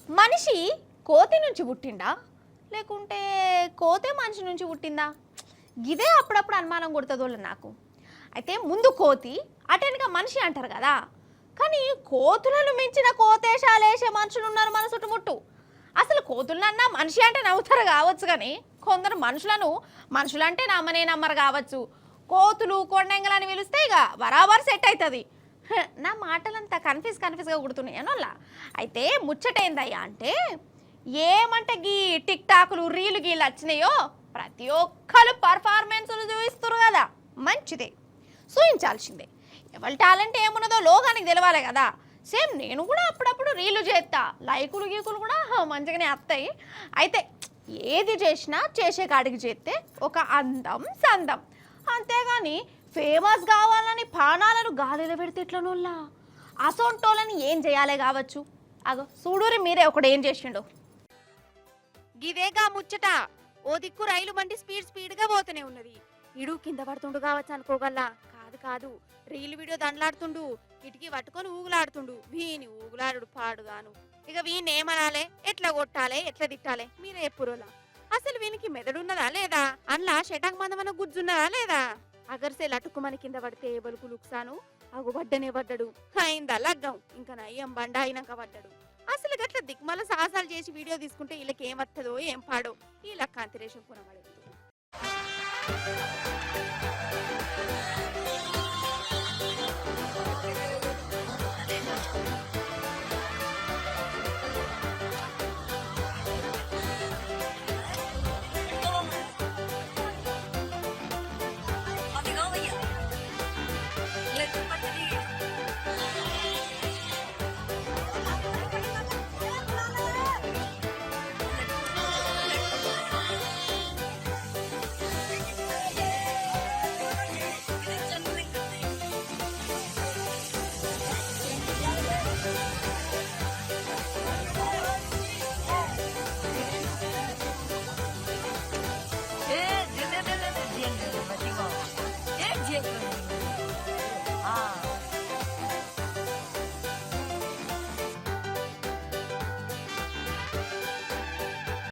మనిషి కోతి నుంచి పుట్టిండా లేకుంటే కోతే మనిషి నుంచి పుట్టిందా? ఇదే అప్పుడప్పుడు అనుమానం కొడుతుందో నాకు. అయితే ముందు కోతి అటెన్గా మనిషి అంటారు కదా, కానీ కోతులను మించిన కోతేశాలేసే మనుషులు ఉన్నారు మన చుట్టుముట్టు. అసలు కోతులన్నా మనిషి అంటే నవ్వుతారు కావచ్చు, కానీ కొందరు మనుషులంటే నమ్మనే నమ్మరు కావచ్చు. కోతులు కొండంగలని పిలిస్తే ఇక బరాబర్ సెట్ అవుతుంది. నా మాటలంతా కన్ఫ్యూజ్గా కుడుతున్నాయి అనోళ్ళ. అయితే ముచ్చటైందయ్యా అంటే ఏమంటే గీ టిక్ టాకులు రీలు గీళ్ళు వచ్చినాయో ప్రతి ఒక్కరు పర్ఫార్మెన్స్లు చూపిస్తారు కదా, మంచిదే, చూపించాల్సిందే. ఎవరి టాలెంట్ ఏమున్నదో లోకానికి తెలవాలి కదా. సేమ్ నేను కూడా అప్పుడప్పుడు రీలు చేస్తా, లైకులు గీకులు కూడా మంచిగానే వస్తాయి. అయితే ఏది చేసినా చేసే కాడికి చేస్తే ఒక అందం సందం, అంతేగాని ఫేమస్ కావాలని పానాలను గాలిలో పెడితే ఎట్లనోళ్ళ అసొంటోళ్ళని ఏం చేయాలి కావచ్చు. అగో చూడురి మీరే ఒకడు ఏం చేసిండో. గిదేగా ముచ్చట. ఓ దిక్కు రైలు బండి స్పీడ్గా పోతూనే ఉన్నది. ఇడు కింద పడుతుండు కావచ్చు అనుకోగల్లా. కాదు, రీలు వీడియో దండలాడుతుండు, కిటికీ పట్టుకొని ఊగులాడుతుండు. వీని ఊగులాడు పాడుగాను. ఇక వీని ఏమనాలే, ఎట్లా కొట్టాలే, ఎట్లా తిట్టాలే మీరే ఎప్పురోలా. అసలు వీనికి మెదడున్నదా లేదా, అన్లా షటాక్ మందమన్న గుజ్జున్నదా లేదా? అగర్సే లటుకుమని కింద పడితే బలుకు లుక్సాను, అగుబడ్డనే పడ్డాడు. అయిందా లగ్గం, ఇంకా నయ్యం బండ అయినాక పడ్డాడు. అసలు గట్ల దిక్మల సాహసాలు చేసి వీడియో తీసుకుంటే వీళ్ళకి ఏమత్తదో ఏం పాడో. ఈ లక్క అంతరేషం కొనబడేది.